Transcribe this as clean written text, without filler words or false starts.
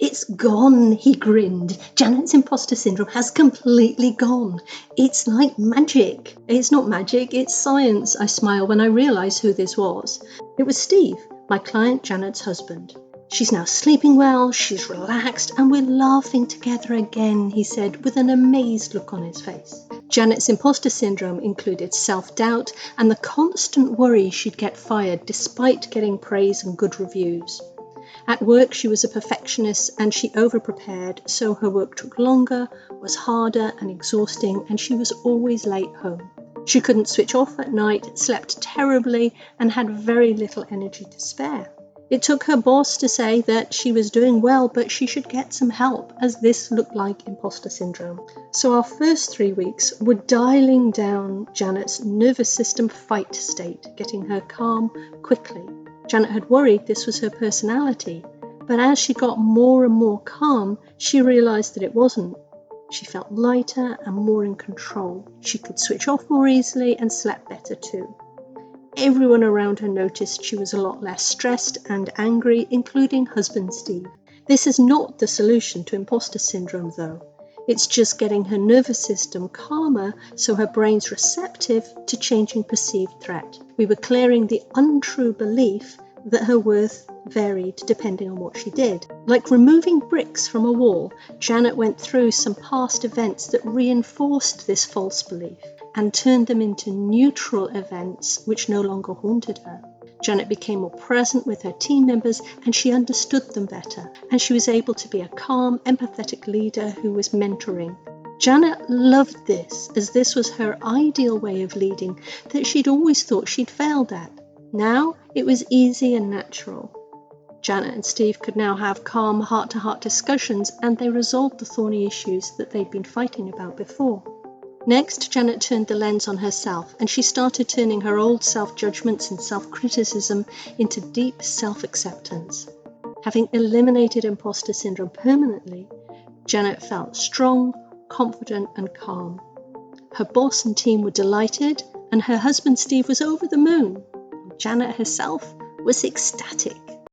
It's gone, he grinned. Janet's imposter syndrome has completely gone. It's like magic. It's not magic, it's science, I smiled when I realised who this was. It was Steve, my client Janet's husband. She's now sleeping well, she's relaxed, and we're laughing together again, he said with an amazed look on his face. Janet's imposter syndrome included self-doubt and the constant worry she'd get fired despite getting praise and good reviews. At work, she was a perfectionist and she over-prepared, so her work took longer, was harder and exhausting, and she was always late home. She couldn't switch off at night, slept terribly, and had very little energy to spare. It took her boss to say that she was doing well, but she should get some help, as this looked like imposter syndrome. So our first 3 weeks were dialing down Janet's nervous system fight state, getting her calm quickly. Janet had worried this was her personality, but as she got more and more calm, she realised that it wasn't. She felt lighter and more in control. She could switch off more easily and slept better too. Everyone around her noticed she was a lot less stressed and angry, including husband Steve. This is not the solution to imposter syndrome, though. It's just getting her nervous system calmer so her brain's receptive to changing perceived threat. We were clearing the untrue belief that her worth varied depending on what she did. Like removing bricks from a wall, Janet went through some past events that reinforced this false belief and turned them into neutral events which no longer haunted her. Janet became more present with her team members and she understood them better, and she was able to be a calm, empathetic leader who was mentoring. Janet loved this, as this was her ideal way of leading that she'd always thought she'd failed at. Now it was easy and natural. Janet and Steve could now have calm, heart-to-heart discussions, and they resolved the thorny issues that they'd been fighting about before. Next, Janet turned the lens on herself, and she started turning her old self-judgments and self-criticism into deep self-acceptance. Having eliminated imposter syndrome permanently, Janet felt strong, confident, and calm. Her boss and team were delighted, and her husband Steve was over the moon. Janet herself was ecstatic.